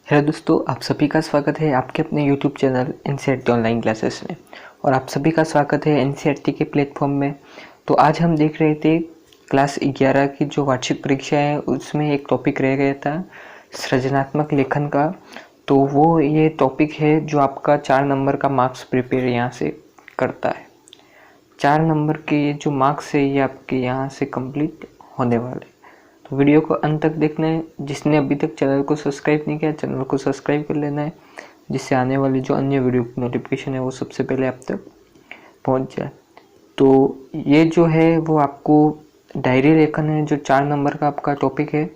Hello दोस्तों, आप सभी का स्वागत है आपके अपने YouTube channel NCERT online classes में। और आप सभी का स्वागत है एनसीईआरटी के प्लेटफॉर्म में। तो आज हम देख रहे थे क्लास 11 की जो वार्षिक परीक्षा है उसमें एक टॉपिक रह गया था सृजनात्मक लेखन का। तो वो ये टॉपिक है जो आपका 4 नंबर का मार्क्स प्रिपेयर यहाँ से करता है। 4 नंबर के ये जो मार्क्स है ये आपके यहाँ से कंप्लीट होने वाले। तो वीडियो को अंत तक देखना है। जिसने अभी तक चैनल को सब्सक्राइब नहीं किया चैनल को सब्सक्राइब कर लेना है, जिससे आने वाली जो अन्य वीडियो की नोटिफिकेशन है वो सबसे पहले आप तक पहुंच जाए। तो ये जो है वो आपको डायरी लेखन है, जो 4 नंबर का आपका टॉपिक है।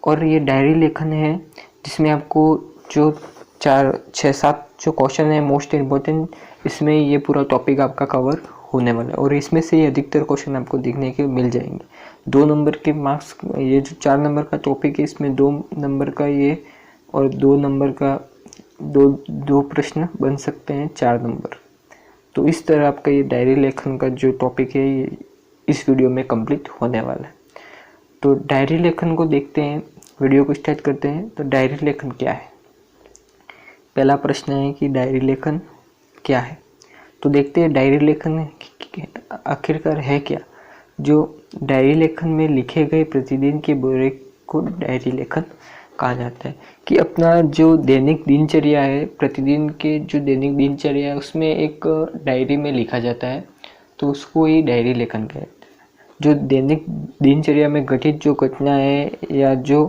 और ये डायरी लेखन है जिसमें आपको जो 4-6-7 जो क्वेश्चन है मोस्ट इम्पोर्टेंट, इसमें ये पूरा टॉपिक आपका कवर होने वाला है। और इसमें से ये अधिकतर क्वेश्चन आपको देखने के मिल जाएंगे। 2 नंबर के मार्क्स, ये जो 4 नंबर का टॉपिक है इसमें 2 नंबर का ये और 2 नंबर का दो प्रश्न बन सकते हैं 4 नंबर। तो इस तरह आपका ये डायरी लेखन का जो टॉपिक है ये इस वीडियो में कंप्लीट होने वाला है। तो डायरी लेखन को देखते हैं, वीडियो को स्टार्ट करते हैं। तो डायरी लेखन क्या है? पहला प्रश्न है कि डायरी लेखन क्या है। तो देखते हैं डायरी लेखन आखिरकार है क्या। जो डायरी लेखन में लिखे गए प्रतिदिन के ब्यौरे को डायरी लेखन कहा जाता है। कि अपना जो दैनिक दिनचर्या है, प्रतिदिन के जो दैनिक दिनचर्या है उसमें एक डायरी में लिखा जाता है, तो उसको ही डायरी लेखन कहते हैं। जो दैनिक दिनचर्या में घटित जो घटना है या जो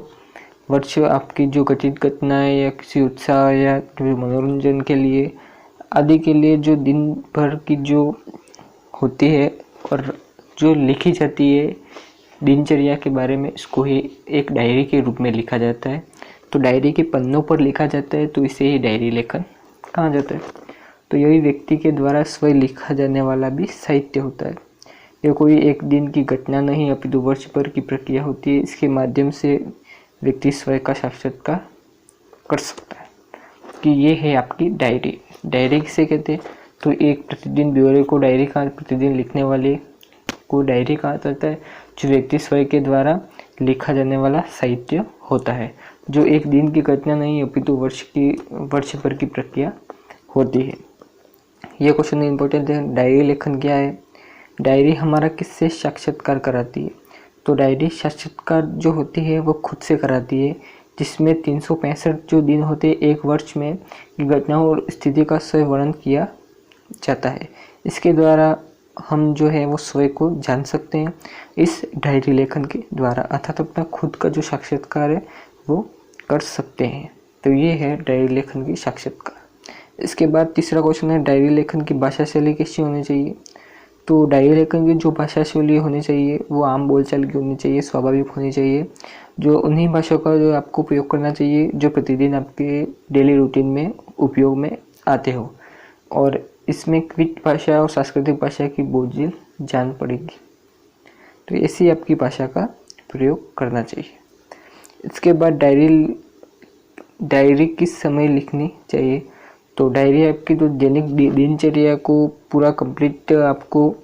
वर्ष आपकी जो घटित घटना है या किसी उत्साह या मनोरंजन के लिए आदि के लिए जो दिन भर की जो होती है और जो लिखी जाती है दिनचर्या के बारे में, इसको ही एक डायरी के रूप में लिखा जाता है। तो डायरी के पन्नों पर लिखा जाता है, तो इसे ही डायरी लेखन कहा जाता है। तो यही व्यक्ति के द्वारा स्वयं लिखा जाने वाला भी साहित्य होता है। यह कोई एक दिन की घटना नहीं अपितु वर्ष भर की प्रक्रिया होती है। इसके माध्यम से व्यक्ति स्वयं का साक्षात्कार कर सकता है। कि ये है आपकी डायरी। डायरी किसे कहते हैं? तो एक प्रतिदिन ब्यौरे को डायरी का प्रतिदिन लिखने वाले को डायरी कहा जाता है। जो व्यक्ति स्वयं के द्वारा लिखा जाने वाला साहित्य होता है, जो एक दिन की घटना नहीं अपितु वर्ष भर की प्रक्रिया होती है। यह क्वेश्चन इंपॉर्टेंट है। डायरी लेखन क्या है? डायरी हमारा किससे साक्षात्कार कराती है? तो डायरी साक्षात्कार जो होती है वो खुद से कराती है, जिसमें 365 जो दिन होते हैं एक वर्ष में घटनाओं और स्थिति का स्वयं वर्णन किया जाता है। इसके द्वारा हम जो है वो स्वयं को जान सकते हैं इस डायरी लेखन के द्वारा, अर्थात अपना खुद का जो साक्षात्कार है वो कर सकते हैं। तो ये है डायरी लेखन की साक्षात्कार। इसके बाद तीसरा क्वेश्चन है डायरी लेखन की भाषा शैली कैसी होनी चाहिए। तो डायरी लेखन की जो भाषा शैली होनी चाहिए वो आम बोलचाल की होनी चाहिए, स्वाभाविक होनी चाहिए। जो उन्हीं भाषाओं का जो आपको उपयोग करना चाहिए जो प्रतिदिन आपके डेली रूटीन में उपयोग में आते हो। और इसमें क्विक भाषा और सांस्कृतिक भाषा की बोझिल जान पड़ेगी। तो ऐसी आपकी भाषा का प्रयोग करना चाहिए। इसके बाद डायरी किस समय लिखनी चाहिए। तो डायरी आपकी जो दैनिक दिनचर्या को पूरा कंप्लीट आपको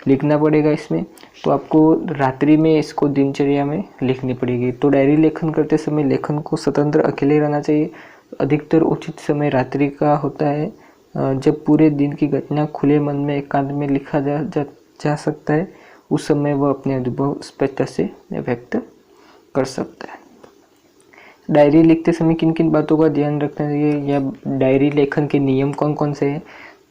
लिखना पड़ेगा इसमें। तो आपको रात्रि में इसको दिनचर्या में लिखनी पड़ेगी। तो डायरी लेखन करते समय लेखन को स्वतंत्र अकेले रहना चाहिए। अधिकतर उचित समय रात्रि का होता है, जब पूरे दिन की घटना खुले मन में एकांत में लिखा जा सकता है। उस समय वह अपने अनुभव स्पष्टता से व्यक्त कर सकता है। डायरी लिखते समय किन किन बातों का ध्यान रखना चाहिए या डायरी लेखन के नियम कौन कौन से हैं।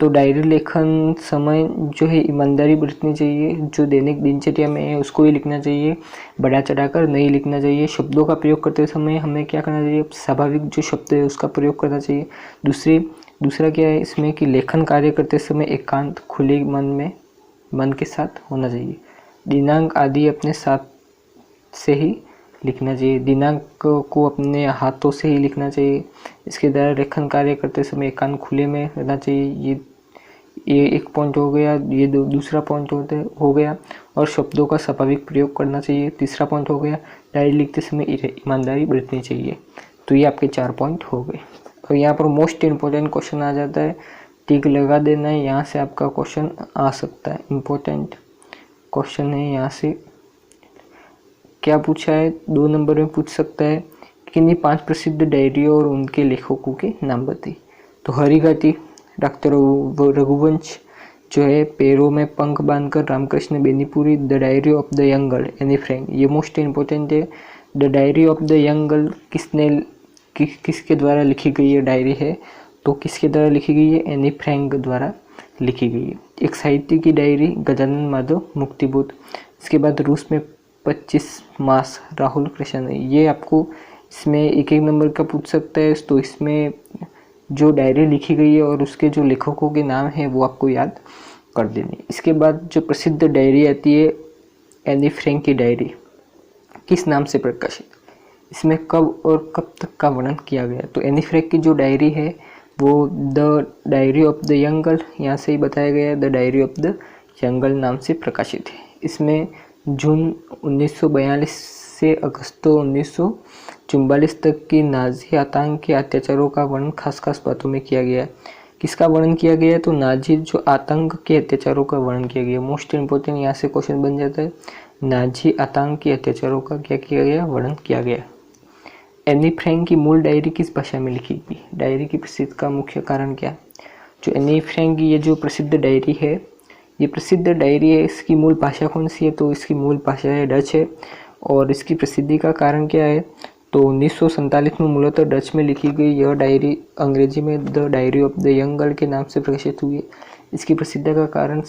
तो डायरी लेखन समय जो है ईमानदारी बरतनी चाहिए। जो दैनिक दिनचर्या में है उसको ही लिखना चाहिए, बढ़ा चढ़ाकर नहीं लिखना चाहिए। शब्दों का प्रयोग करते समय हमें क्या करना चाहिए? स्वाभाविक जो शब्द है उसका प्रयोग करना चाहिए। दूसरा क्या है इसमें कि लेखन कार्य करते समय एकांत खुले मन के साथ होना चाहिए। दिनांक आदि अपने साथ से ही लिखना चाहिए। दिनांक को अपने हाथों से ही लिखना चाहिए। इसके द्वारा लेखन कार्य करते समय एकांत खुले में रहना चाहिए। ये एक पॉइंट हो गया। ये दूसरा पॉइंट हो गया। और शब्दों का स्वाभाविक प्रयोग करना चाहिए, तीसरा पॉइंट हो गया। डायरी लिखते समय ईमानदारी बरतनी चाहिए। तो ये आपके 4 पॉइंट हो गए। और यहाँ पर मोस्ट इम्पोर्टेंट क्वेश्चन आ जाता है, टिक लगा देना है। यहाँ से आपका क्वेश्चन आ सकता है, इम्पोर्टेंट क्वेश्चन है। यहाँ से क्या पूछा है? 2 नंबर में पूछ सकता है किन्हीं 5 प्रसिद्ध डायरियों और उनके लेखकों के नाम बताइए। तो हरिघाटी डॉक्टर रघुवंश जो है, पैरों में पंख बांधकर Ramkrishna Benipuri, the diary of the young girl Anne Frank, ये मोस्ट इम्पोर्टेंट है। The diary of the young girl किसके द्वारा लिखी गई ये डायरी है, तो किसके द्वारा लिखी गई है, एनी फ्रैंक द्वारा लिखी गई है। एक साहित्य की डायरी, गजानन माधव मुक्तिबोध। इसके बाद रूस में 25 मास, राहुल कृष्ण। ये आपको इसमें एक नंबर का पूछ सकता है, तो इसमें जो डायरी लिखी गई है और उसके जो लेखकों के नाम है वो आपको याद कर देनी। इसके बाद जो प्रसिद्ध डायरी आती है, एनी फ्रैंक की डायरी, किस नाम से प्रकाशित, इसमें कब और कब तक का वर्णन किया गया। तो एनी फ्रैंक की जो डायरी है वो the diary of the young girl, यहाँ से ही बताया गया है, the diary of the young girl नाम से प्रकाशित है। इसमें जून 1942 से अगस्त 1944 तक की नाजी आतंक के अत्याचारों का वर्णन खास बातों में किया गया है। किसका वर्णन किया गया है, तो नाजी जो आतंक के अत्याचारों का वर्णन किया गया। मोस्ट इंपोर्टेंट यहाँ से क्वेश्चन बन जाता है, नाजी आतंक के अत्याचारों का क्या किया गया, वर्णन किया गया। एनी फ्रैंक की मूल डायरी किस भाषा में लिखी गई, डायरी की प्रसिद्ध का मुख्य कारण क्या। जो एनी फ्रैंक की ये जो प्रसिद्ध डायरी है, ये प्रसिद्ध डायरी है, इसकी मूल भाषा कौन सी है, तो इसकी मूल भाषा है डच है। और इसकी प्रसिद्धि का कारण क्या है, तो 1947 में मूलतः डच में लिखी गई यह डायरी अंग्रेजी में the diary of the young girl के नाम से प्रकाशित हुई है। इसकी प्रसिद्धि का कारण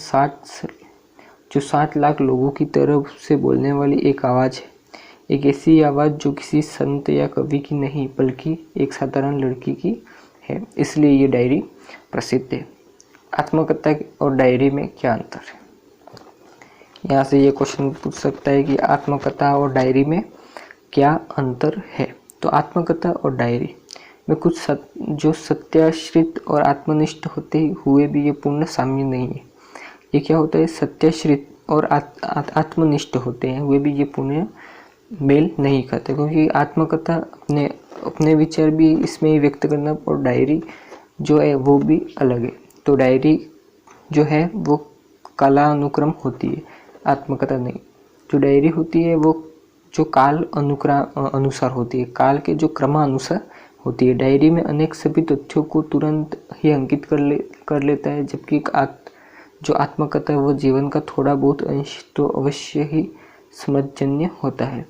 60 लाख लोगों की तरफ से बोलने वाली एक आवाज़ है, एक ऐसी आवाज़ जो किसी संत या कवि की नहीं बल्कि एक साधारण लड़की की है, इसलिए ये डायरी प्रसिद्ध है। आत्मकथा और डायरी में क्या अंतर है, यहाँ से ये क्वेश्चन पूछ सकता है कि आत्मकथा और डायरी में क्या अंतर है। तो आत्मकथा और डायरी में कुछ जो सत्याश्रित और आत्मनिष्ठ होते हुए भी ये पूर्ण साम्य नहीं है। ये क्या होता है, सत्याश्रित और आत्मनिष्ठ होते हैं हुए भी ये पूर्ण मेल नहीं खाते, क्योंकि आत्मकथा अपने विचार भी इसमें ही व्यक्त करना और डायरी जो है वो भी अलग है। तो डायरी जो है वो कालानुक्रम होती है, आत्मकथा नहीं। जो डायरी होती है वो जो काल अनुसार होती है, काल के जो क्रमानुसार होती है। डायरी में अनेक सभी तथ्यों को तुरंत ही अंकित कर लेता है, जबकि जो आत्मकथा है वो जीवन का थोड़ा बहुत अंश तो अवश्य ही समझजन्य होता है।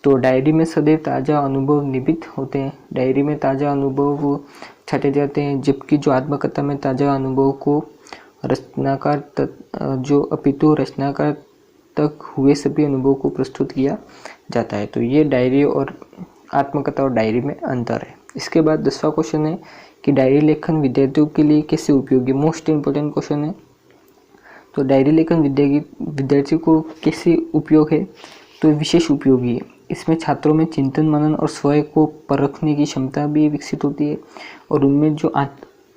तो डायरी में सदैव ताज़ा अनुभव निबित होते हैं, डायरी में ताज़ा अनुभव छाटे जाते हैं, जबकि जो आत्मकथा में ताज़ा अनुभव को रचनाकार तक हुए सभी अनुभव को प्रस्तुत किया जाता है। तो ये डायरी और आत्मकथा और डायरी में अंतर है। इसके बाद 10वां क्वेश्चन है कि डायरी लेखन विद्यार्थियों के लिए कैसे उपयोगी, मोस्ट इम्पोर्टेंट क्वेश्चन है। तो डायरी लेखन विद्यार्थी को कैसे उपयोग है, तो विशेष उपयोगी है। इसमें छात्रों में चिंतन मनन और स्वयं को परखने की क्षमता भी विकसित होती है, और उनमें जो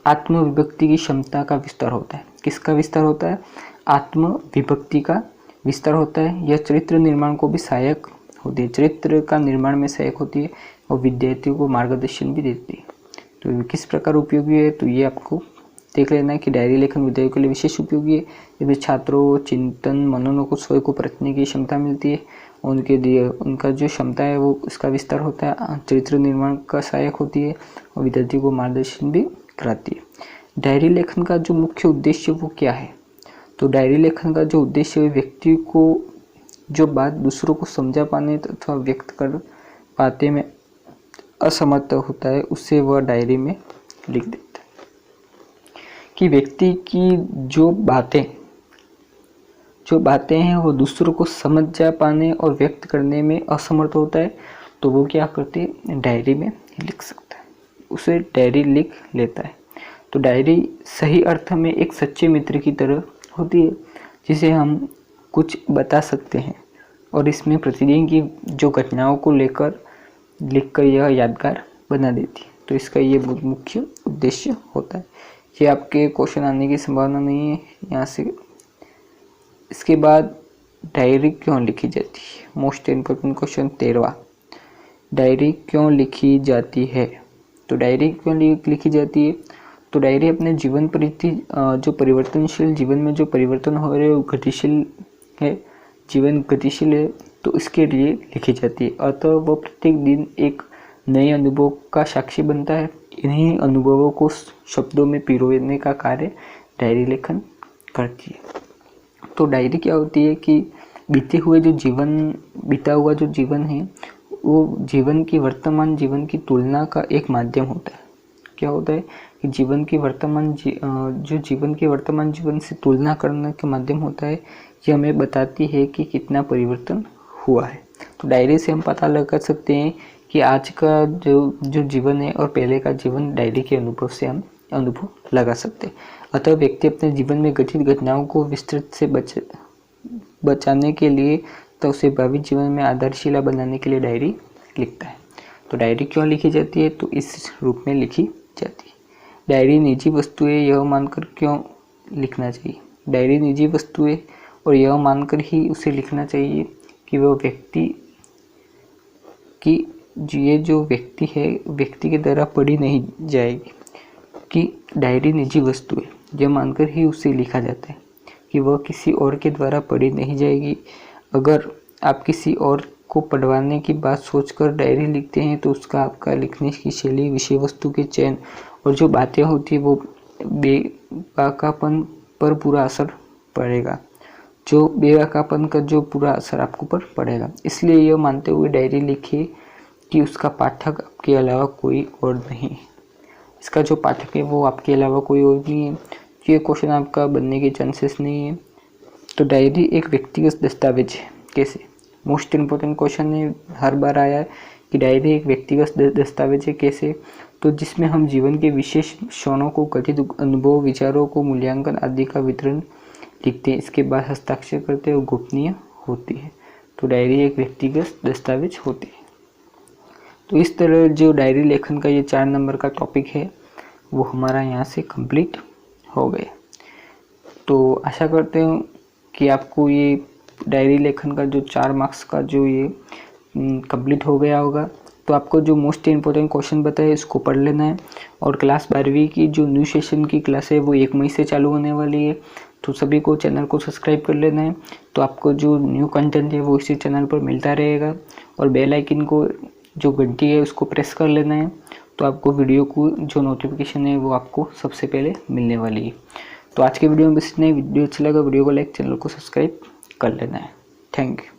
आत्मविभक्ति की क्षमता का विस्तार होता है। किसका विस्तार होता है, आत्मविभक्ति का विस्तार होता है। यह चरित्र निर्माण को भी सहायक होती है, चरित्र का निर्माण में सहायक होती है, और विद्यार्थियों को मार्गदर्शन भी देती है। तो किस प्रकार उपयोगी है, तो ये आपको देख लेना है कि डायरी लेखन विद्यार्थियों के लिए विशेष उपयोगी है। इसमें छात्रों चिंतन मनन को स्वयं को परखने की क्षमता मिलती है, उनके लिए उनका जो क्षमता है वो उसका विस्तार होता है, चरित्र निर्माण का सहायक होती है, और विद्यार्थी को मार्गदर्शन भी कराती है। डायरी लेखन का जो मुख्य उद्देश्य वो क्या है, तो डायरी लेखन का जो उद्देश्य है, व्यक्ति को जो बात दूसरों को समझा पाने अथवा व्यक्त कर पाते में असमर्थ होता है, उससे वह डायरी में लिख देता है। कि व्यक्ति की जो बातें हैं वो दूसरों को समझ जा पाने और व्यक्त करने में असमर्थ होता है, तो वो क्या करते हैं, डायरी में लिख सकता है, उसे डायरी लिख लेता है। तो डायरी सही अर्थ में एक सच्चे मित्र की तरह होती है, जिसे हम कुछ बता सकते हैं, और इसमें प्रतिदिन की जो घटनाओं को लिखकर यह यादगार बना देती है। तो इसका ये मुख्य उद्देश्य होता है। ये आपके क्वेश्चन आने की संभावना नहीं है यहाँ से। इसके बाद डायरी क्यों लिखी जाती है, मोस्ट इम्पोर्टेंट क्वेश्चन 13वां, डायरी क्यों लिखी जाती है। तो डायरी क्यों लिखी जाती है, तो डायरी अपने जीवन परिधि जो परिवर्तनशील जीवन में जो परिवर्तन हो रहे हैं वो गतिशील है, जीवन गतिशील है, तो इसके लिए लिखी जाती है। अतः वह प्रत्येक दिन एक नए अनुभव का साक्षी बनता है। इन्हीं अनुभवों को शब्दों में पिरोने का कार्य डायरी लेखन करती है। तो डायरी क्या होती है कि बीता हुआ जो जीवन है वो जीवन की वर्तमान जीवन की तुलना का एक माध्यम होता है। क्या होता है कि जीवन की वर्तमान जीवन से तुलना करने का माध्यम होता है। ये हमें बताती है कि कितना परिवर्तन हुआ है। तो डायरी से हम पता लगा सकते हैं कि आज का जो जीवन है और पहले का जीवन डायरी के अनुभव से हम अनुभव लगा सकते हैं। अतः व्यक्ति अपने जीवन में घटित घटनाओं को विस्तृत से बचाने के लिए तो उसे भावी जीवन में आधारशिला बनाने के लिए डायरी लिखता है। तो डायरी क्यों लिखी जाती है? तो इस रूप में लिखी जाती है। डायरी निजी वस्तु है यह मानकर क्यों लिखना चाहिए? डायरी निजी वस्तु है और यह मानकर ही उसे लिखना चाहिए कि वह व्यक्ति की ये जो व्यक्ति है व्यक्ति के द्वारा पढ़ी नहीं जाएगी। कि डायरी निजी वस्तु है यह मानकर ही उसे लिखा जाता है कि वह किसी और के द्वारा पढ़ी नहीं जाएगी। अगर आप किसी और को पढ़वाने की बात सोचकर डायरी लिखते हैं तो उसका आपका लिखने की शैली, विषय वस्तु के चयन और जो बातें होती है वो बेबाकापन पर पूरा असर पड़ेगा। जो बेबाकापन का जो पूरा असर आपको पर पड़ेगा। इसलिए यह मानते हुए डायरी लिखिए कि उसका पाठक आपके अलावा कोई और नहीं। इसका जो पाठक है वो आपके अलावा कोई और नहीं है। ये क्वेश्चन आपका बनने के चांसेस नहीं है। तो डायरी एक व्यक्तिगत दस्तावेज है। कैसे? मोस्ट इम्पोर्टेंट क्वेश्चन है, हर बार आया है कि डायरी एक व्यक्तिगत दस्तावेज है। कैसे? तो जिसमें हम जीवन के विशेष क्षणों को, कथित अनुभव, विचारों को, मूल्यांकन आदि का वितरण लिखते हैं। इसके बाद हस्ताक्षर करते हैं और गोपनीय होती है। तो डायरी एक व्यक्तिगत दस्तावेज होती है। तो इस तरह जो डायरी लेखन का ये 4 नंबर का टॉपिक है वो हमारा यहाँ से कंप्लीट हो गया। तो आशा करते हूँ कि आपको ये डायरी लेखन का जो 4 मार्क्स का जो ये कंप्लीट हो गया होगा। तो आपको जो मोस्ट इम्पोर्टेंट क्वेश्चन बताए इसको पढ़ लेना है। और क्लास 12वीं की जो न्यू सेशन की क्लास है वो 1 मई से चालू होने वाली है। तो सभी को चैनल को सब्सक्राइब कर लेना है। तो आपको जो न्यू कंटेंट है वो इसी चैनल पर मिलता रहेगा। और बेल आइकन को जो घंटी है उसको प्रेस कर लेना है। तो आपको वीडियो को जो नोटिफिकेशन है वो आपको सबसे पहले मिलने वाली है। तो आज के वीडियो में बस इतना ही। वीडियो अच्छा लगा वीडियो को लाइक, चैनल को सब्सक्राइब कर लेना है। Thank you.